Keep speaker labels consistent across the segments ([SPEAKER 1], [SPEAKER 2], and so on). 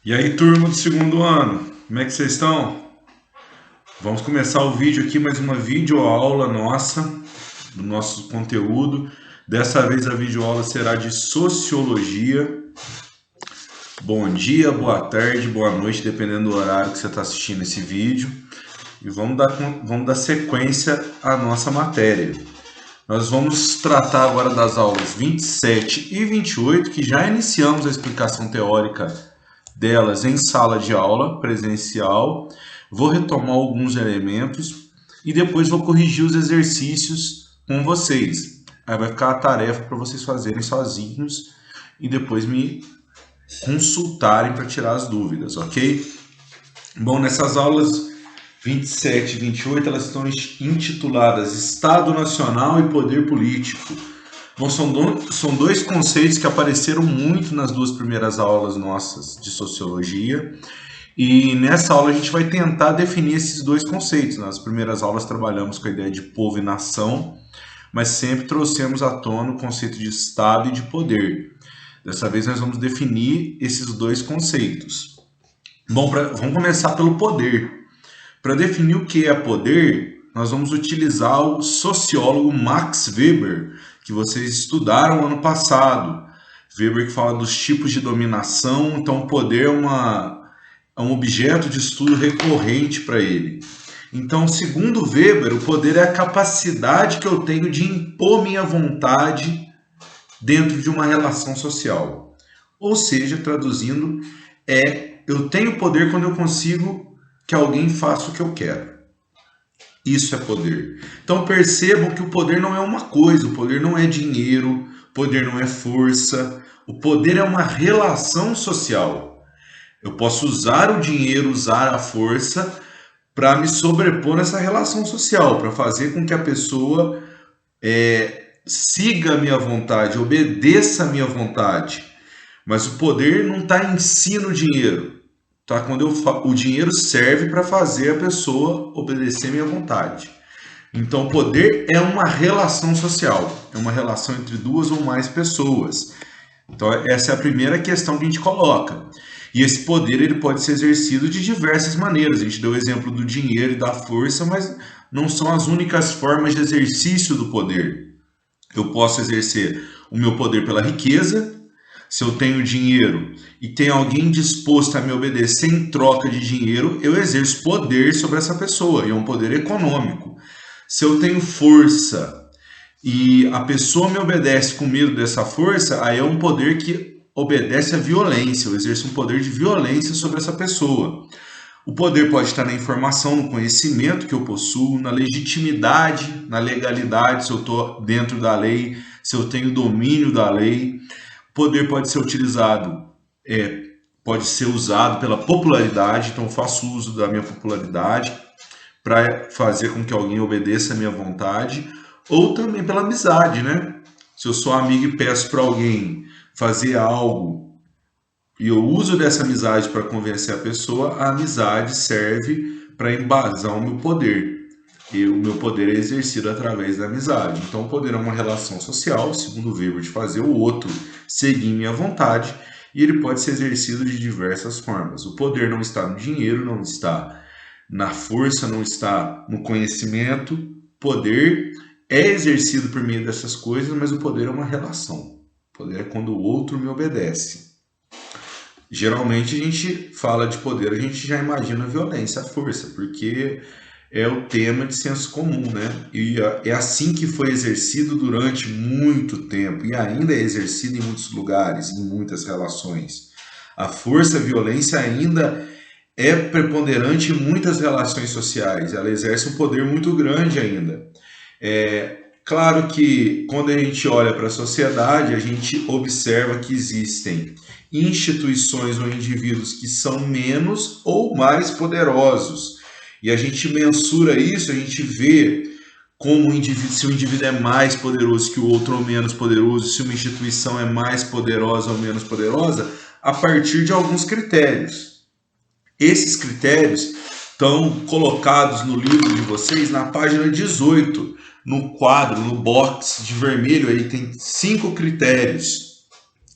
[SPEAKER 1] E aí, turma do segundo ano, como é que vocês estão? Vamos começar o vídeo aqui, mais uma videoaula nossa, do nosso conteúdo. Dessa vez a videoaula será de Sociologia. Bom dia, boa tarde, boa noite, dependendo do horário que você está assistindo esse vídeo. E vamos dar sequência à nossa matéria. Nós vamos tratar agora das aulas 27 e 28, que já iniciamos a explicação teórica delas em sala de aula presencial. Vou retomar alguns elementos e depois vou corrigir os exercícios com vocês. Aí vai ficar a tarefa para vocês fazerem sozinhos e depois me consultarem para tirar as dúvidas, ok? Bom, nessas aulas 27 e 28, elas estão intituladas Estado Nacional e Poder Político. Bom, são dois conceitos que apareceram muito nas duas primeiras aulas nossas de Sociologia. E nessa aula a gente vai tentar definir esses dois conceitos. Nas primeiras aulas trabalhamos com a ideia de povo e nação, mas sempre trouxemos à tona o conceito de Estado e de poder. Dessa vez nós vamos definir esses dois conceitos. Bom, vamos começar pelo poder. Para definir o que é poder, nós vamos utilizar o sociólogo Max Weber, que vocês estudaram ano passado. Weber que fala dos tipos de dominação, então o poder é um objeto de estudo recorrente para ele. Então, segundo Weber, o poder é a capacidade que eu tenho de impor minha vontade dentro de uma relação social. Ou seja, traduzindo, eu tenho poder quando eu consigo que alguém faça o que eu quero. Isso é poder. Então percebam que o poder não é uma coisa, o poder não é dinheiro, o poder não é força, o poder é uma relação social. Eu posso usar o dinheiro, usar a força para me sobrepor nessa relação social, para fazer com que a pessoa siga a minha vontade, obedeça a minha vontade. Mas o poder não está em si no dinheiro. Tá? Quando o dinheiro serve para fazer a pessoa obedecer a minha vontade. Então, poder é uma relação social, é uma relação entre duas ou mais pessoas. Então, essa é a primeira questão que a gente coloca. E esse poder ele pode ser exercido de diversas maneiras. A gente deu o exemplo do dinheiro e da força, mas não são as únicas formas de exercício do poder. Eu posso exercer o meu poder pela riqueza. Se eu tenho dinheiro e tem alguém disposto a me obedecer em troca de dinheiro, eu exerço poder sobre essa pessoa, e é um poder econômico. Se eu tenho força e a pessoa me obedece com medo dessa força, aí é um poder que obedece à violência, eu exerço um poder de violência sobre essa pessoa. O poder pode estar na informação, no conhecimento que eu possuo, na legitimidade, na legalidade, se eu estou dentro da lei, se eu tenho domínio da lei. O poder pode ser utilizado, pode ser usado pela popularidade, então eu faço uso da minha popularidade para fazer com que alguém obedeça a minha vontade, ou também pela amizade, né? Se eu sou amigo e peço para alguém fazer algo e eu uso dessa amizade para convencer a pessoa, a amizade serve para embasar o meu poder. E o meu poder é exercido através da amizade. Então, o poder é uma relação social, segundo o Weber, de fazer o outro seguir minha vontade, e ele pode ser exercido de diversas formas. O poder não está no dinheiro, não está na força, não está no conhecimento. Poder é exercido por meio dessas coisas, mas o poder é uma relação. O poder é quando o outro me obedece. Geralmente a gente fala de poder, a gente já imagina a violência, a força, porque é o tema de senso comum, né? E é assim que foi exercido durante muito tempo e ainda é exercido em muitos lugares, em muitas relações. A força, a violência ainda é preponderante em muitas relações sociais, ela exerce um poder muito grande ainda. Claro que quando a gente olha para a sociedade, a gente observa que existem instituições ou indivíduos que são menos ou mais poderosos. E a gente mensura isso, a gente vê como o indivíduo, se o indivíduo é mais poderoso que o outro ou menos poderoso, se uma instituição é mais poderosa ou menos poderosa, a partir de alguns critérios. Esses critérios estão colocados no livro de vocês na página 18, no quadro, no box de vermelho, aí tem 5 critérios.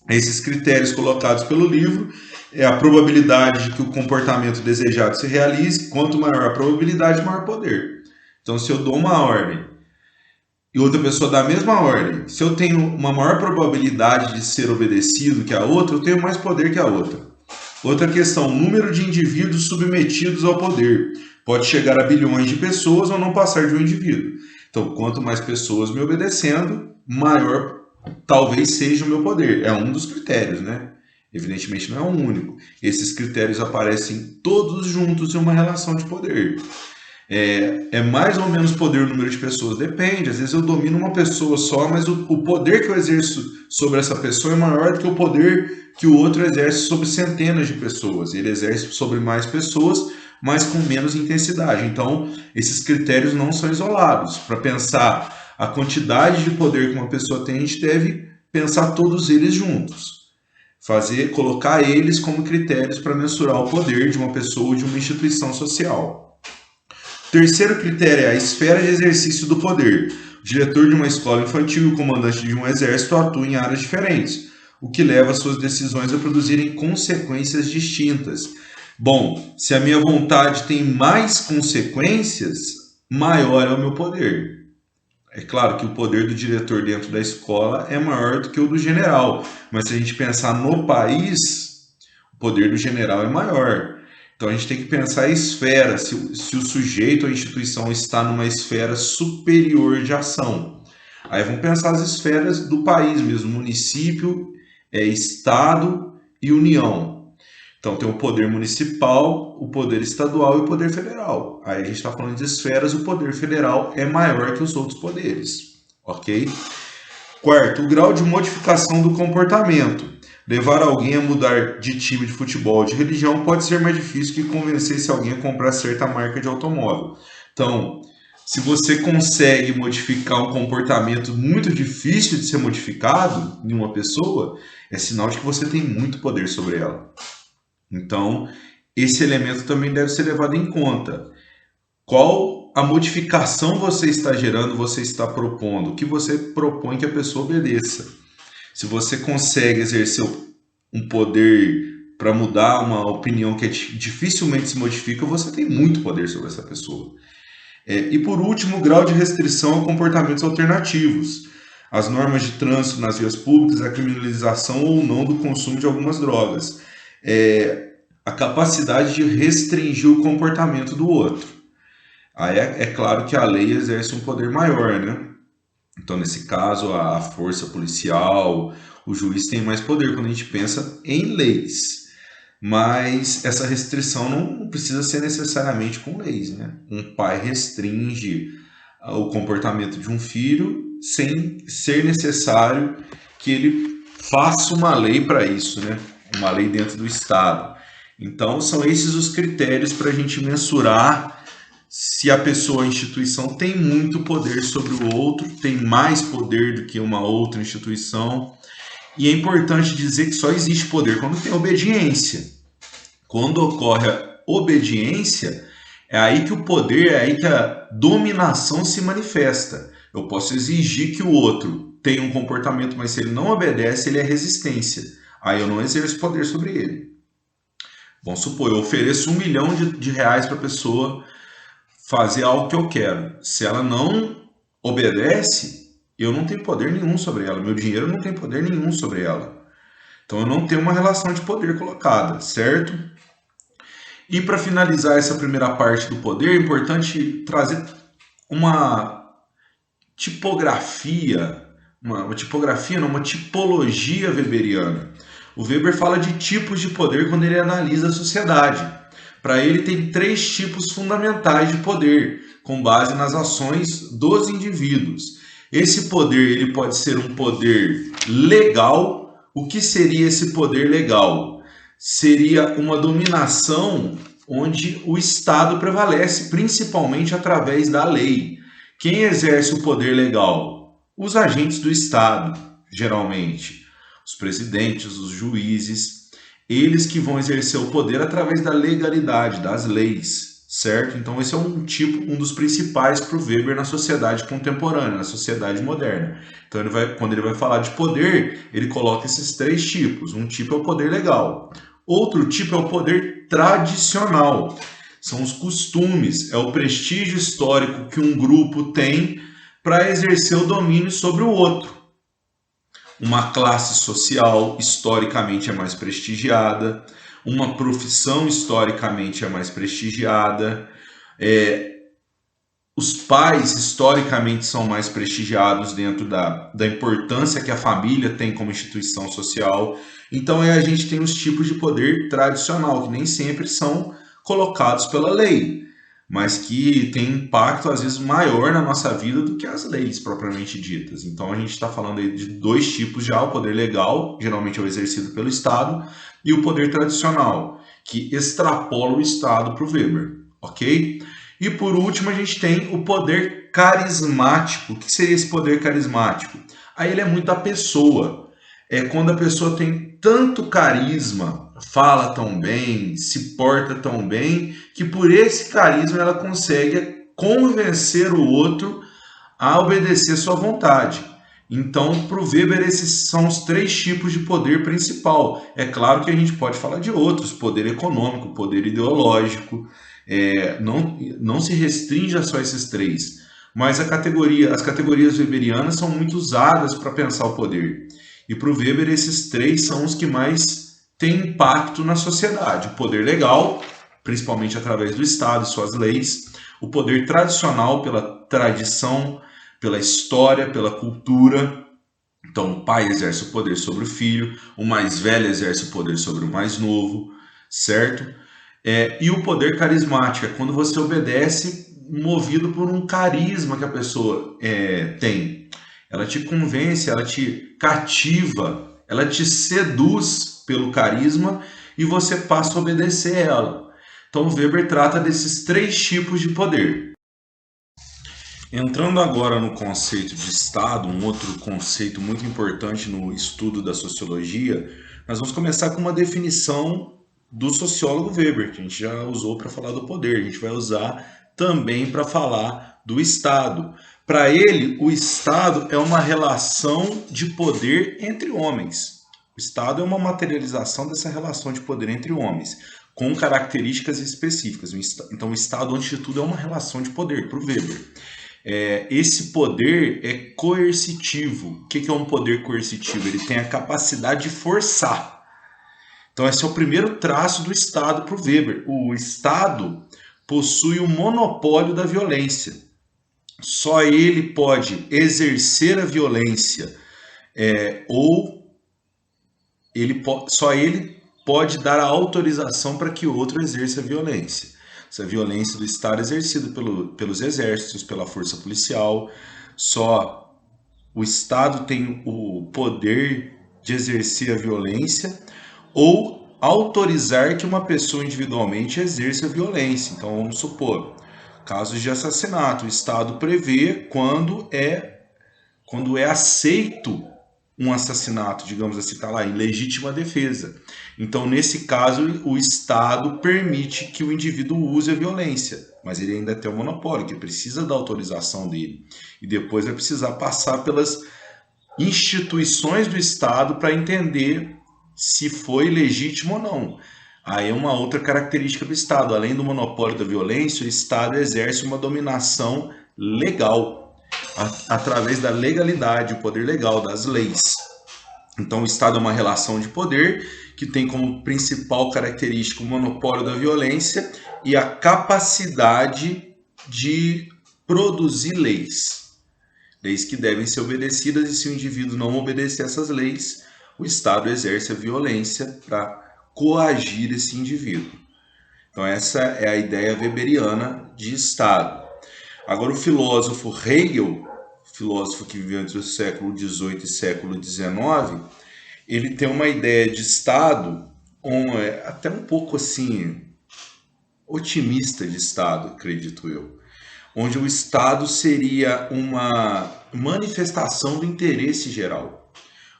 [SPEAKER 1] Esses critérios colocados pelo livro, é a probabilidade de que o comportamento desejado se realize. Quanto maior a probabilidade, maior o poder. Então, se eu dou uma ordem e outra pessoa dá a mesma ordem, se eu tenho uma maior probabilidade de ser obedecido que a outra, eu tenho mais poder que a outra. Outra questão, número de indivíduos submetidos ao poder. Pode chegar a bilhões de pessoas ou não passar de um indivíduo. Então, quanto mais pessoas me obedecendo, maior talvez seja o meu poder. É um dos critérios, né? Evidentemente não é um único. Esses critérios aparecem todos juntos em uma relação de poder. É mais ou menos poder o número de pessoas? Depende. Às vezes eu domino uma pessoa só, mas o poder que eu exerço sobre essa pessoa é maior do que o poder que o outro exerce sobre centenas de pessoas. Ele exerce sobre mais pessoas, mas com menos intensidade. Então, esses critérios não são isolados. Para pensar a quantidade de poder que uma pessoa tem, a gente deve pensar todos eles juntos. Colocar eles como critérios para mensurar o poder de uma pessoa ou de uma instituição social. Terceiro critério é a esfera de exercício do poder. O diretor de uma escola infantil e o comandante de um exército atuam em áreas diferentes, o que leva suas decisões a produzirem consequências distintas. Bom, se a minha vontade tem mais consequências, maior é o meu poder. É claro que o poder do diretor dentro da escola é maior do que o do general, mas se a gente pensar no país, o poder do general é maior. Então a gente tem que pensar a esfera, se o sujeito ou a instituição está numa esfera superior de ação. Aí vamos pensar as esferas do país mesmo, município, estado e união. Então tem o poder municipal, o poder estadual e o poder federal. Aí a gente está falando de esferas, o poder federal é maior que os outros poderes, ok? Quarto, o grau de modificação do comportamento. Levar alguém a mudar de time de futebol ou de religião pode ser mais difícil que convencer alguém a comprar certa marca de automóvel. Então, se você consegue modificar um comportamento muito difícil de ser modificado em uma pessoa, é sinal de que você tem muito poder sobre ela. Então, esse elemento também deve ser levado em conta. Qual a modificação você está gerando, você está propondo? O que você propõe que a pessoa obedeça? Se você consegue exercer um poder para mudar uma opinião que dificilmente se modifica, você tem muito poder sobre essa pessoa. E por último, o grau de restrição a comportamentos alternativos. As normas de trânsito nas vias públicas, a criminalização ou não do consumo de algumas drogas. A capacidade de restringir o comportamento do outro. Aí é claro que a lei exerce um poder maior, né? Então, nesse caso, a força policial, o juiz tem mais poder quando a gente pensa em leis. Mas essa restrição não precisa ser necessariamente com leis, né? Um pai restringe o comportamento de um filho sem ser necessário que ele faça uma lei para isso, né? Uma lei dentro do Estado. Então, são esses os critérios para a gente mensurar se a pessoa ou a instituição tem muito poder sobre o outro, tem mais poder do que uma outra instituição. E é importante dizer que só existe poder quando tem obediência. Quando ocorre a obediência, é aí que o poder, é aí que a dominação se manifesta. Eu posso exigir que o outro tenha um comportamento, mas se ele não obedece, ele é resistência. Aí eu não exerço poder sobre ele. Vamos supor, eu ofereço R$1 milhão para a pessoa fazer algo que eu quero. Se ela não obedece, eu não tenho poder nenhum sobre ela. Meu dinheiro não tem poder nenhum sobre ela. Então eu não tenho uma relação de poder colocada, certo? E para finalizar essa primeira parte do poder, é importante trazer uma tipografia, uma tipologia weberiana. O Weber fala de tipos de poder quando ele analisa a sociedade. Para ele, tem 3 tipos fundamentais de poder, com base nas ações dos indivíduos. Esse poder ele pode ser um poder legal. O que seria esse poder legal? Seria uma dominação onde o Estado prevalece, principalmente através da lei. Quem exerce o poder legal? Os agentes do Estado, geralmente. Os presidentes, os juízes. Eles que vão exercer o poder através da legalidade, das leis, certo? Então esse é um dos principais para o Weber na sociedade contemporânea, na sociedade moderna. Então quando ele vai falar de poder, ele coloca esses 3 tipos. Um tipo é o poder legal, Outro tipo é o poder tradicional. São os costumes, é o prestígio histórico que um grupo tem para exercer o domínio sobre o outro. Uma classe social historicamente é mais prestigiada, uma profissão historicamente é mais prestigiada, os pais historicamente são mais prestigiados dentro da importância que a família tem como instituição social. Então a gente tem os tipos de poder tradicional, que nem sempre são colocados pela lei, mas que tem impacto às vezes maior na nossa vida do que as leis propriamente ditas. Então a gente está falando aí de dois tipos já: o poder legal, geralmente é o exercido pelo Estado, e o poder tradicional, que extrapola o Estado para o Weber, ok? E por último a gente tem o poder carismático. O que seria esse poder carismático? Aí ele é muito da pessoa. É quando a pessoa tem tanto carisma, fala tão bem, se porta tão bem, que por esse carisma ela consegue convencer o outro a obedecer sua vontade. Então, para o Weber, esses são os três tipos de poder principal. É claro que a gente pode falar de outros: poder econômico, poder ideológico. Não se restringe a só esses três. Mas as categorias weberianas são muito usadas para pensar o poder. E para o Weber, esses três são os que mais têm impacto na sociedade: o poder legal, principalmente através do Estado e suas leis; o poder tradicional, pela tradição, pela história, pela cultura. Então, o pai exerce o poder sobre o filho, o mais velho exerce o poder sobre o mais novo, certo? E o poder carismático é quando você obedece movido por um carisma que a pessoa tem. Ela te convence, ela te cativa, ela te seduz pelo carisma e você passa a obedecer ela. Então, Weber trata desses três tipos de poder. Entrando agora no conceito de Estado, um outro conceito muito importante no estudo da sociologia, nós vamos começar com uma definição do sociólogo Weber, que a gente já usou para falar do poder. A gente vai usar também para falar do Estado. Para ele, o Estado é uma relação de poder entre homens. O Estado é uma materialização dessa relação de poder entre homens, com características específicas. Então, o Estado, antes de tudo, é uma relação de poder para o Weber. Esse poder é coercitivo. O que é um poder coercitivo? Ele tem a capacidade de forçar. Então, esse é o primeiro traço do Estado para o Weber. O Estado possui o monopólio da violência. Só ele pode exercer a violência, só ele pode dar a autorização para que o outro exerça a violência. Essa violência do Estado é exercida pelos exércitos, pela força policial. Só o Estado tem o poder de exercer a violência ou autorizar que uma pessoa individualmente exerça a violência. Então, vamos supor, casos de assassinato. O Estado prevê quando é aceito um assassinato, digamos assim, está lá em legítima defesa. Então, nesse caso, o Estado permite que o indivíduo use a violência, mas ele ainda tem o monopólio, que precisa da autorização dele. E depois vai precisar passar pelas instituições do Estado para entender se foi legítimo ou não. Aí é uma outra característica do Estado. Além do monopólio da violência, o Estado exerce uma dominação legal, através da legalidade, o poder legal, das leis. Então, o Estado é uma relação de poder que tem como principal característica o monopólio da violência e a capacidade de produzir leis. Leis que devem ser obedecidas, e se o indivíduo não obedecer essas leis, o Estado exerce a violência para coagir esse indivíduo. Então, essa é a ideia weberiana de Estado. Agora, o filósofo Hegel, filósofo que viveu entre o século XVIII e século XIX, ele tem uma ideia de Estado até um pouco assim otimista de Estado, acredito eu, onde o Estado seria uma manifestação do interesse geral.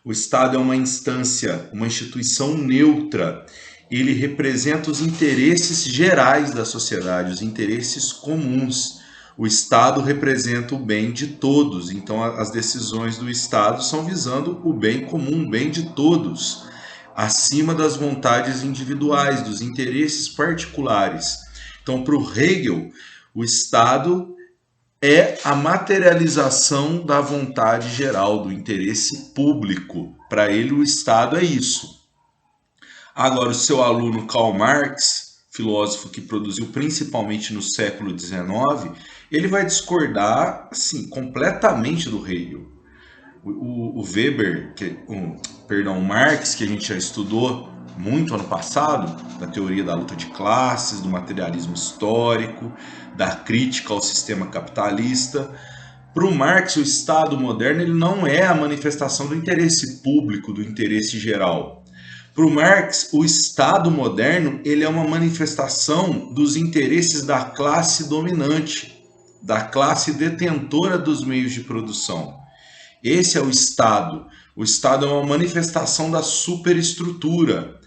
[SPEAKER 1] O Estado é uma instância, uma instituição neutra. Ele representa os interesses gerais da sociedade, os interesses comuns. O Estado representa o bem de todos, então as decisões do Estado são visando o bem comum, o bem de todos. acima das vontades individuais, dos interesses particulares. Então, para o Hegel, o Estado é a materialização da vontade geral, do interesse público. Para ele, o Estado é isso. Agora, o seu aluno Karl Marx, filósofo que produziu principalmente no século XIX, ele vai discordar assim, completamente do Hegel. O Weber, o Marx, que a gente já estudou muito ano passado, da teoria da luta de classes, do materialismo histórico, da crítica ao sistema capitalista. Para o Marx, o Estado moderno ele não é a manifestação do interesse público, do interesse geral. Para o Marx, o Estado moderno ele é uma manifestação dos interesses da classe dominante, da classe detentora dos meios de produção. Esse é o Estado. O Estado é uma manifestação da superestrutura,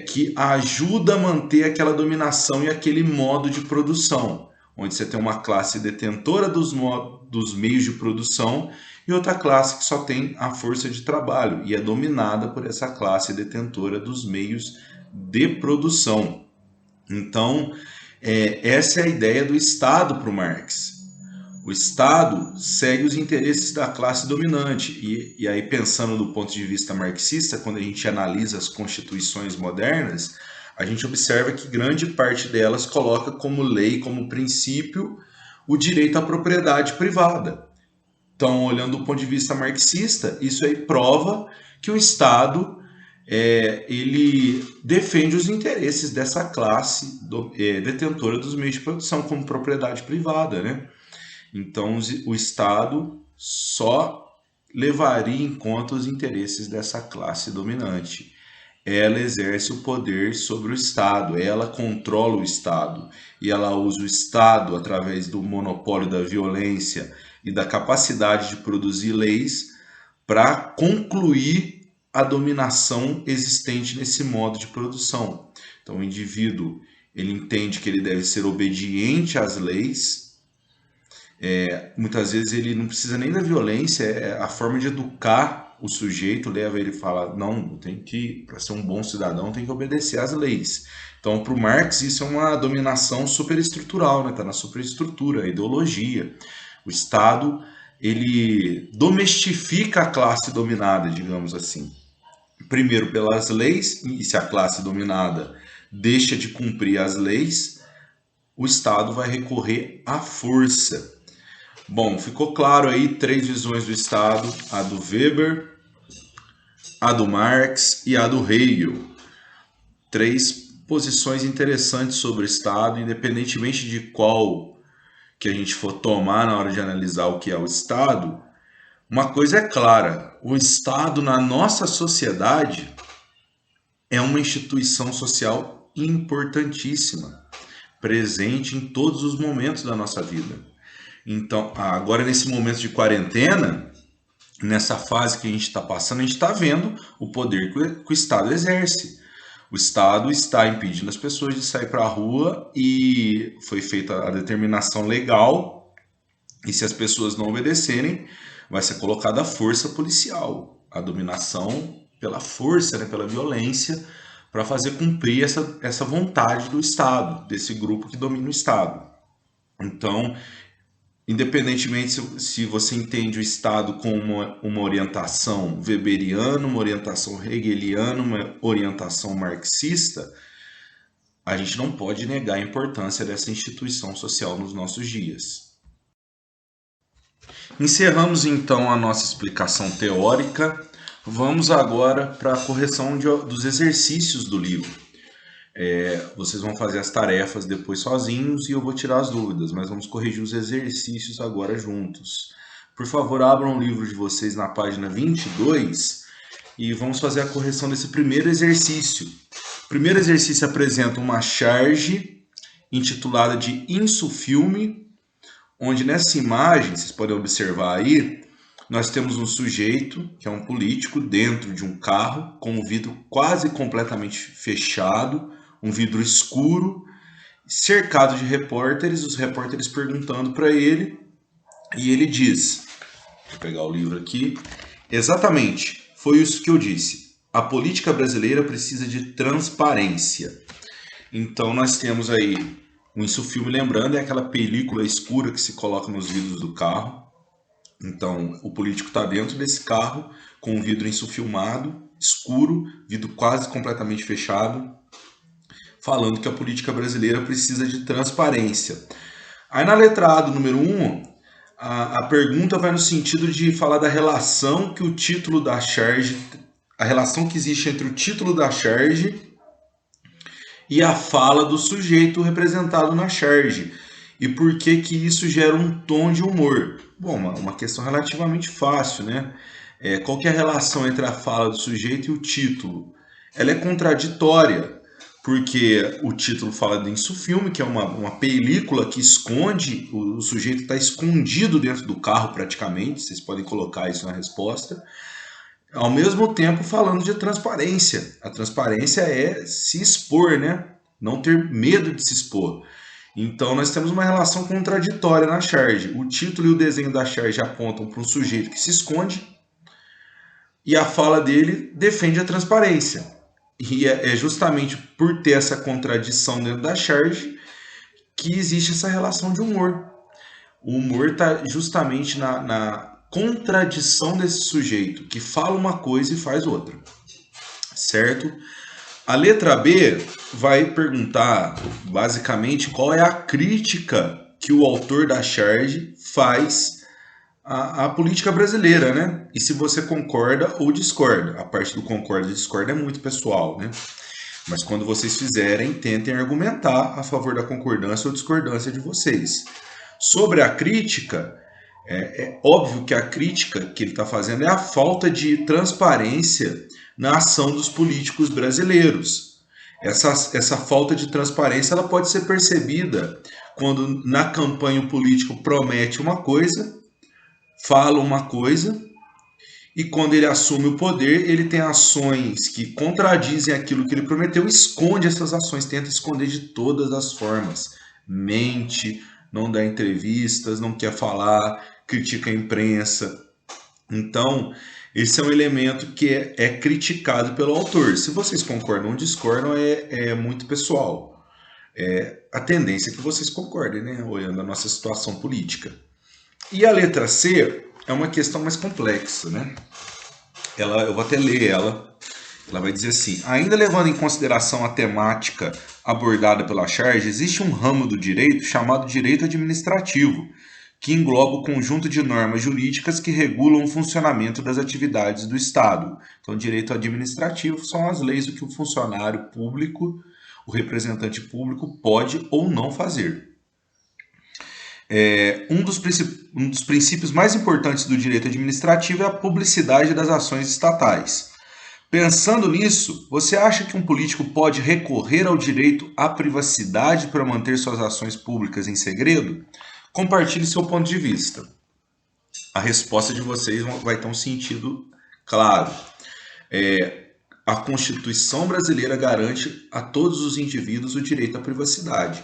[SPEAKER 1] que ajuda a manter aquela dominação e aquele modo de produção, onde você tem uma classe detentora dos meios de produção e outra classe que só tem a força de trabalho e é dominada por essa classe detentora dos meios de produção. Então, essa é a ideia do Estado para o Marx. O Estado segue os interesses da classe dominante. E aí, pensando do ponto de vista marxista, quando a gente analisa as constituições modernas, a gente observa que grande parte delas coloca como lei, como princípio, o direito à propriedade privada. Então, olhando do ponto de vista marxista, isso aí prova que o Estado ele defende os interesses dessa classe detentora dos meios de produção como propriedade privada, né? Então, o Estado só levaria em conta os interesses dessa classe dominante. Ela exerce o poder sobre o Estado, ela controla o Estado e ela usa o Estado através do monopólio da violência e da capacidade de produzir leis para concluir a dominação existente nesse modo de produção. Então, o indivíduo ele entende que ele deve ser obediente às leis. Muitas vezes ele não precisa nem da violência, a forma de educar o sujeito leva ele a falar, não, tem que, para ser um bom cidadão, tem que obedecer às leis. Então, para o Marx, isso é uma dominação superestrutural, né? Está na superestrutura, a ideologia. O Estado, ele domestifica a classe dominada, digamos assim. Primeiro pelas leis, e se a classe dominada deixa de cumprir as leis, o Estado vai recorrer à força. Bom, ficou claro aí 3 visões do Estado, a do Weber, a do Marx e a do Hegel. 3 posições interessantes sobre o Estado, independentemente de qual que a gente for tomar na hora de analisar o que é o Estado. Uma coisa é clara, o Estado na nossa sociedade é uma instituição social importantíssima, presente em todos os momentos da nossa vida. Então, agora nesse momento de quarentena, nessa fase que a gente está passando, a gente está vendo o poder que o Estado exerce. O Estado está impedindo as pessoas de sair para a rua e foi feita a determinação legal e se as pessoas não obedecerem, vai ser colocada a força policial, a dominação pela força, né, pela violência, para fazer cumprir essa vontade do Estado, desse grupo que domina o Estado. Então, independentemente se você entende o Estado como uma orientação weberiana, uma orientação hegeliana, uma orientação marxista, a gente não pode negar a importância dessa instituição social nos nossos dias. Encerramos então a nossa explicação teórica. Vamos agora para a correção dos exercícios do livro. Vocês vão fazer as tarefas depois sozinhos e eu vou tirar as dúvidas, mas vamos corrigir os exercícios agora juntos. Por favor, abram o livro de vocês na página 22 e vamos fazer a correção desse primeiro exercício. O primeiro exercício apresenta uma charge intitulada de insufilme, onde nessa imagem, vocês podem observar aí, nós temos um sujeito, que é um político, dentro de um carro, com o vidro quase completamente fechado, um vidro escuro, cercado de repórteres, os repórteres perguntando para ele, e ele diz, vou pegar o livro aqui, exatamente, foi isso que eu disse. A política brasileira precisa de transparência. Então nós temos aí o insufilme, lembrando, é aquela película escura que se coloca nos vidros do carro. Então o político está dentro desse carro com o vidro insufilmado, escuro, vidro quase completamente fechado, falando que a política brasileira precisa de transparência. Aí na letra A do número 1, a pergunta vai no sentido de falar da relação que o título da charge, a relação que existe entre o título da charge e a fala do sujeito representado na charge. E por que que isso gera um tom de humor? Bom, uma questão relativamente fácil, né? Qual que é a relação entre a fala do sujeito e o título? Ela é contraditória, porque o título fala de insufilme, que é uma película que esconde, o sujeito está escondido dentro do carro praticamente, vocês podem colocar isso na resposta, ao mesmo tempo falando de transparência. A transparência é se expor, né? Não ter medo de se expor. Então nós temos uma relação contraditória na charge. O título e o desenho da charge apontam para um sujeito que se esconde e a fala dele defende a transparência. E é justamente por ter essa contradição dentro da charge que existe essa relação de humor. O humor está justamente na contradição desse sujeito, que fala uma coisa e faz outra. Certo? A letra B vai perguntar, basicamente, qual é a crítica que o autor da charge faz à política brasileira, né? E se você concorda ou discorda. A parte do concorda e discorda é muito pessoal, né? Mas quando vocês fizerem, tentem argumentar a favor da concordância ou discordância de vocês. Sobre a crítica, é óbvio que a crítica que ele está fazendo é a falta de transparência na ação dos políticos brasileiros. Essa falta de transparência ela pode ser percebida quando na campanha o político promete uma coisa, fala uma coisa, e quando ele assume o poder, ele tem ações que contradizem aquilo que ele prometeu, esconde essas ações, tenta esconder de todas as formas. Mente, não dá entrevistas, não quer falar, critica a imprensa. Então, esse é um elemento que é criticado pelo autor. Se vocês concordam ou discordam, é muito pessoal. A tendência é que vocês concordem, né? Olhando a nossa situação política. E a letra C é uma questão mais complexa, né? Eu vou até ler ela. Ela vai dizer assim: ainda levando em consideração a temática abordada pela charge, existe um ramo do direito chamado direito administrativo, que engloba o conjunto de normas jurídicas que regulam o funcionamento das atividades do Estado. Então, direito administrativo são as leis do que o funcionário público, o representante público, pode ou não fazer. Um dos princípios mais importantes do direito administrativo é a publicidade das ações estatais. Pensando nisso, você acha que um político pode recorrer ao direito à privacidade para manter suas ações públicas em segredo? Compartilhe seu ponto de vista. A resposta de vocês vai ter um sentido claro. A Constituição brasileira garante a todos os indivíduos o direito à privacidade.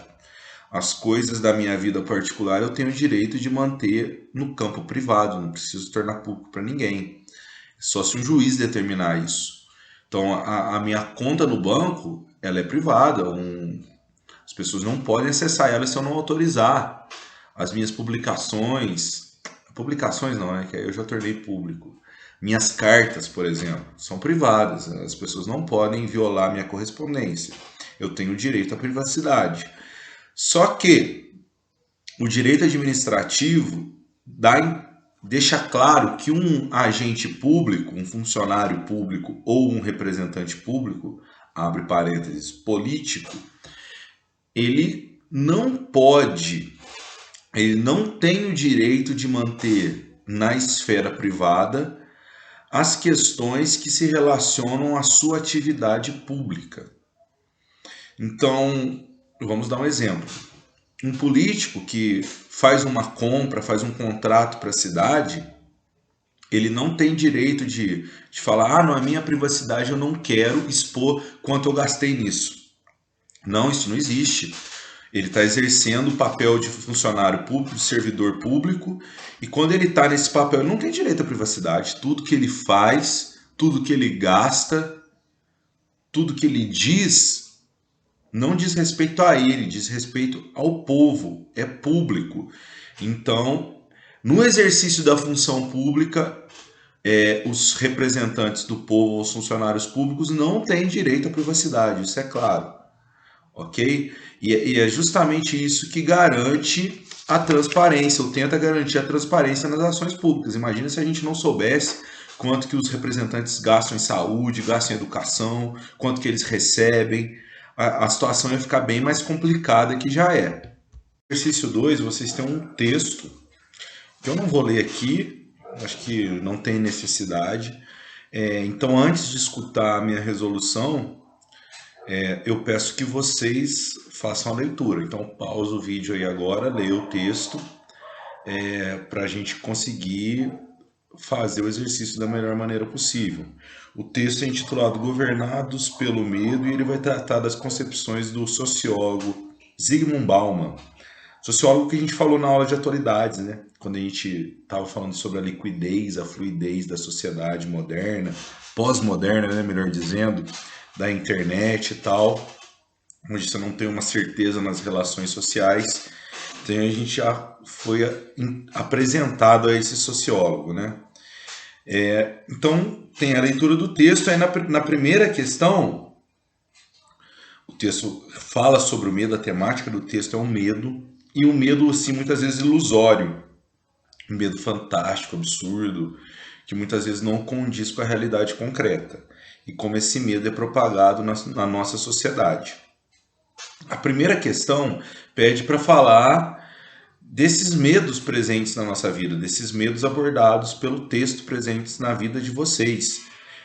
[SPEAKER 1] As coisas da minha vida particular eu tenho o direito de manter no campo privado, não preciso tornar público para ninguém. Só se um juiz determinar isso. Então, a minha conta no banco, ela é privada. As pessoas não podem acessar ela se eu não autorizar. As minhas publicações não, né? Que aí eu já tornei público. Minhas cartas, por exemplo, são privadas. As pessoas não podem violar minha correspondência. Eu tenho o direito à privacidade. Só que o direito administrativo deixa claro que um agente público, um funcionário público ou um representante público, abre parênteses, político, ele não tem o direito de manter na esfera privada as questões que se relacionam à sua atividade pública. Então, vamos dar um exemplo. Um político que faz uma compra, faz um contrato para a cidade, ele não tem direito de falar, na minha privacidade eu não quero expor quanto eu gastei nisso. Não, isso não existe. Ele está exercendo o papel de funcionário público, de servidor público, e quando ele está nesse papel, ele não tem direito à privacidade. Tudo que ele faz, tudo que ele gasta, tudo que ele diz não diz respeito a ele, diz respeito ao povo, é público. Então, no exercício da função pública, os representantes do povo, os funcionários públicos, não têm direito à privacidade, isso é claro, ok? E é justamente isso que garante a transparência, ou tenta garantir a transparência nas ações públicas. Imagina se a gente não soubesse quanto que os representantes gastam em saúde, gastam em educação, quanto que eles recebem. A situação ia ficar bem mais complicada que já é. No exercício 2, vocês têm um texto, que eu não vou ler aqui, acho que não tem necessidade. Então, antes de escutar a minha resolução, eu peço que vocês façam a leitura. Então, pausa o vídeo aí agora, leia o texto, para a gente conseguir fazer o exercício da melhor maneira possível. O texto é intitulado Governados pelo Medo e ele vai tratar das concepções do sociólogo Zygmunt Bauman. Sociólogo que a gente falou na aula de atualidades, né? Quando a gente estava falando sobre a liquidez, a fluidez da sociedade moderna, pós-moderna, né? Melhor dizendo, da internet e tal, onde você não tem uma certeza nas relações sociais. Então a gente já foi apresentado a esse sociólogo, né? Então tem a leitura do texto. Aí na primeira questão, o texto fala sobre o medo, a temática do texto é o medo, e um medo assim muitas vezes ilusório, um medo fantástico, absurdo, que muitas vezes não condiz com a realidade concreta, e como esse medo é propagado na nossa sociedade. A primeira questão pede para falar desses medos presentes na nossa vida, desses medos abordados pelo texto presentes na vida de vocês.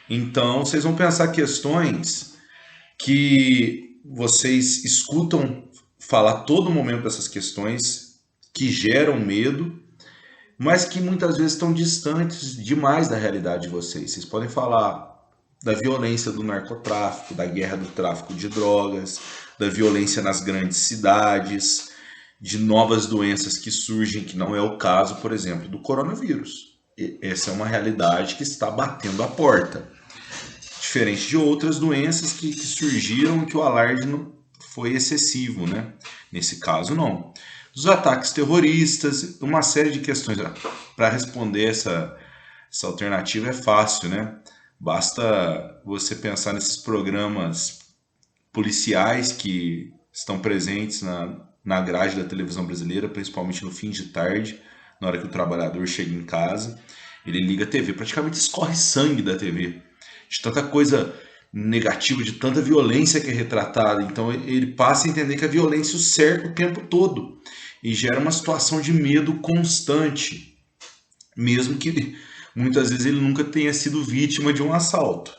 [SPEAKER 1] Então, vocês vão pensar questões que vocês escutam falar a todo momento dessas questões, que geram medo, mas que muitas vezes estão distantes demais da realidade de vocês. Vocês podem falar da violência do narcotráfico, da guerra do tráfico de drogas, da violência nas grandes cidades, de novas doenças que surgem, que não é o caso, por exemplo, do coronavírus. Essa é uma realidade que está batendo a porta. Diferente de outras doenças que surgiram e que o alarde não foi excessivo, né? Nesse caso, não. Dos ataques terroristas, uma série de questões. Para responder essa alternativa é fácil, né? Basta você pensar nesses programas policiais que estão presentes na grade da televisão brasileira, principalmente no fim de tarde, na hora que o trabalhador chega em casa, ele liga a TV, praticamente escorre sangue da TV, de tanta coisa negativa, de tanta violência que é retratada. Então ele passa a entender que a violência o cerca o tempo todo e gera uma situação de medo constante, mesmo que muitas vezes ele nunca tenha sido vítima de um assalto.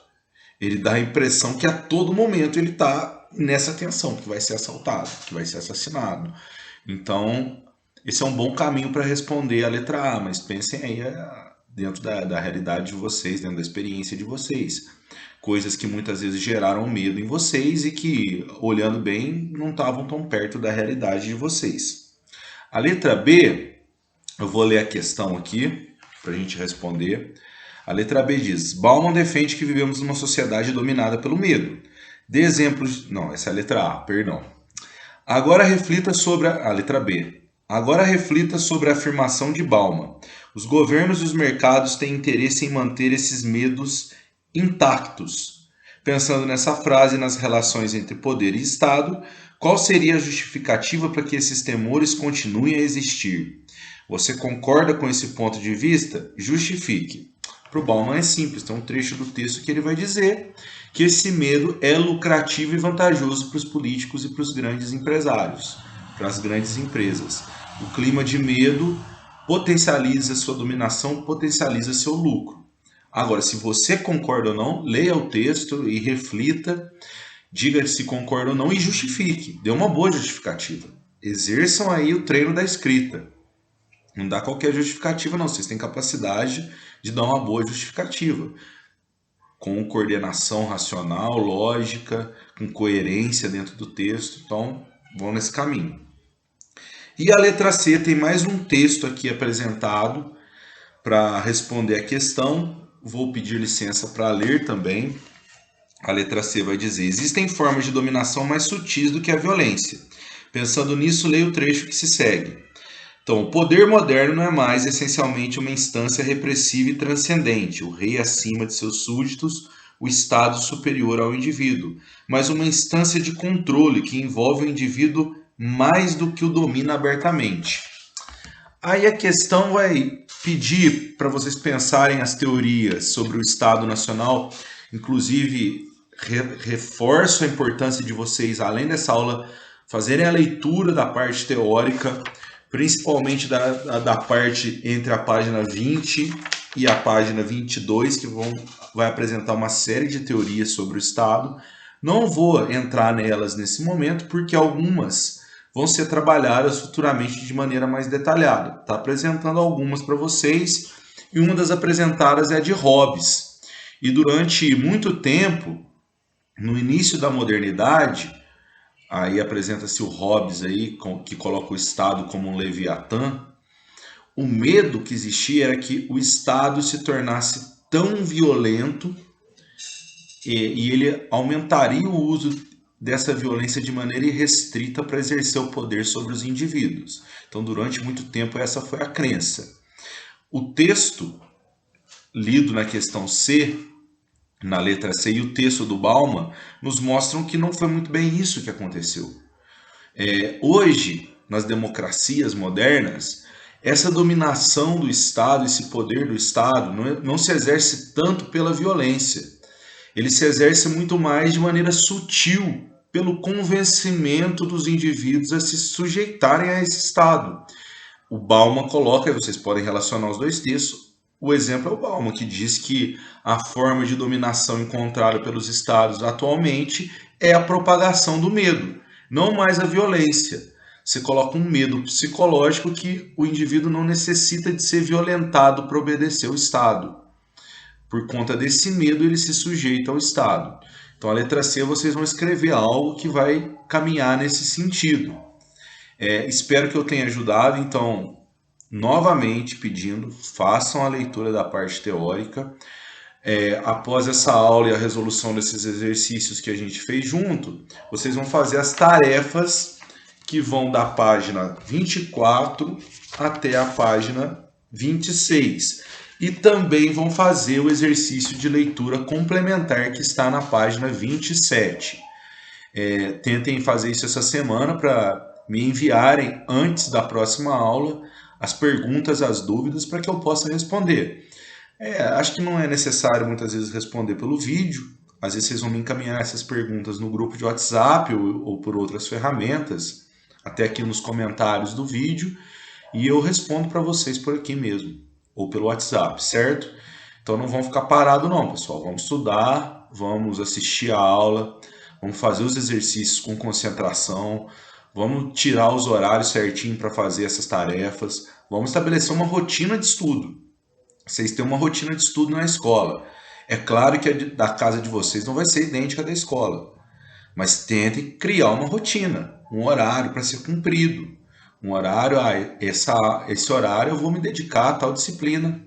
[SPEAKER 1] Ele dá a impressão que a todo momento ele está nessa tensão, que vai ser assaltado, que vai ser assassinado. Então, esse é um bom caminho para responder a letra A, mas pensem aí dentro da realidade de vocês, dentro da experiência de vocês. Coisas que muitas vezes geraram medo em vocês e que, olhando bem, não estavam tão perto da realidade de vocês. A letra B, eu vou ler a questão aqui para a gente responder. A letra B diz: Bauman defende que vivemos numa sociedade dominada pelo medo. Dê exemplos. Não, essa é a letra A, perdão. Agora reflita sobre a letra B. Agora reflita sobre a afirmação de Bauman. Os governos e os mercados têm interesse em manter esses medos intactos. Pensando nessa frase e nas relações entre poder e Estado, qual seria a justificativa para que esses temores continuem a existir? Você concorda com esse ponto de vista? Justifique. Para o Bauman é simples, tem um trecho do texto que ele vai dizer que esse medo é lucrativo e vantajoso para os políticos e para os grandes empresários, para as grandes empresas. O clima de medo potencializa sua dominação, potencializa seu lucro. Agora, se você concorda ou não, leia o texto e reflita, diga se concorda ou não e justifique. Dê uma boa justificativa. Exerçam aí o treino da escrita. Não dá qualquer justificativa, não. Vocês têm capacidade de dar uma boa justificativa. Com coordenação racional, lógica, com coerência dentro do texto. Então, vão nesse caminho. E a letra C tem mais um texto aqui apresentado para responder a questão. Vou pedir licença para ler também. A letra C vai dizer: existem formas de dominação mais sutis do que a violência. Pensando nisso, leia o trecho que se segue. Então, o poder moderno não é mais essencialmente uma instância repressiva e transcendente, o rei acima de seus súditos, o Estado superior ao indivíduo, mas uma instância de controle que envolve o indivíduo mais do que o domina abertamente. Aí a questão vai pedir para vocês pensarem as teorias sobre o Estado Nacional, inclusive reforço a importância de vocês, além dessa aula, fazerem a leitura da parte teórica, principalmente da parte entre a página 20 e a página 22, que vai apresentar uma série de teorias sobre o Estado. Não vou entrar nelas nesse momento, porque algumas vão ser trabalhadas futuramente de maneira mais detalhada. Está apresentando algumas para vocês, e uma das apresentadas é a de Hobbes. E durante muito tempo, no início da modernidade, aí apresenta-se o Hobbes aí, que coloca o Estado como um leviatã. O medo que existia era que o Estado se tornasse tão violento e ele aumentaria o uso dessa violência de maneira irrestrita para exercer o poder sobre os indivíduos. Então, durante muito tempo, essa foi a crença. O texto lido na questão C, na letra C, e o texto do Bauman nos mostram que não foi muito bem isso que aconteceu. Hoje, nas democracias modernas, essa dominação do Estado, esse poder do Estado, não se exerce tanto pela violência. Ele se exerce muito mais de maneira sutil, pelo convencimento dos indivíduos a se sujeitarem a esse Estado. O Bauman coloca, e vocês podem relacionar os dois textos, o exemplo é o Bauman, que diz que a forma de dominação encontrada pelos Estados atualmente é a propagação do medo, não mais a violência. Você coloca um medo psicológico que o indivíduo não necessita de ser violentado para obedecer ao Estado. Por conta desse medo, ele se sujeita ao Estado. Então, a letra C, vocês vão escrever algo que vai caminhar nesse sentido. Espero que eu tenha ajudado. Então, novamente pedindo, façam a leitura da parte teórica. Após essa aula e a resolução desses exercícios que a gente fez junto, vocês vão fazer as tarefas que vão da página 24 até a página 26. E também vão fazer o exercício de leitura complementar que está na página 27. Tentem fazer isso essa semana para me enviarem antes da próxima aula as perguntas, as dúvidas, para que eu possa responder. Acho que não é necessário muitas vezes responder pelo vídeo. Às vezes vocês vão me encaminhar essas perguntas no grupo de WhatsApp ou por outras ferramentas, até aqui nos comentários do vídeo, e eu respondo para vocês por aqui mesmo, ou pelo WhatsApp, certo? Então não vão ficar parados não, pessoal. Vamos estudar, vamos assistir a aula, vamos fazer os exercícios com concentração, vamos tirar os horários certinho para fazer essas tarefas, vamos estabelecer uma rotina de estudo. Vocês têm uma rotina de estudo na escola. É claro que a da casa de vocês não vai ser idêntica à da escola, mas tentem criar uma rotina, um horário para ser cumprido. Um horário, esse horário eu vou me dedicar a tal disciplina.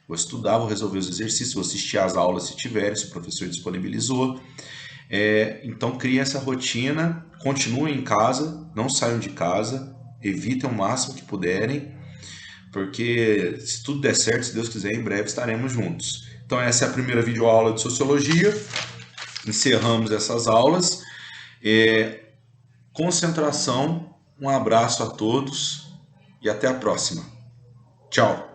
[SPEAKER 1] Vou estudar, vou resolver os exercícios, vou assistir às aulas se tiver, se o professor disponibilizou. Então criem essa rotina, continuem em casa, não saiam de casa, evitem o máximo que puderem, porque se tudo der certo, se Deus quiser, em breve estaremos juntos. Então essa é a primeira videoaula de Sociologia, encerramos essas aulas. Concentração, um abraço a todos e até a próxima. Tchau!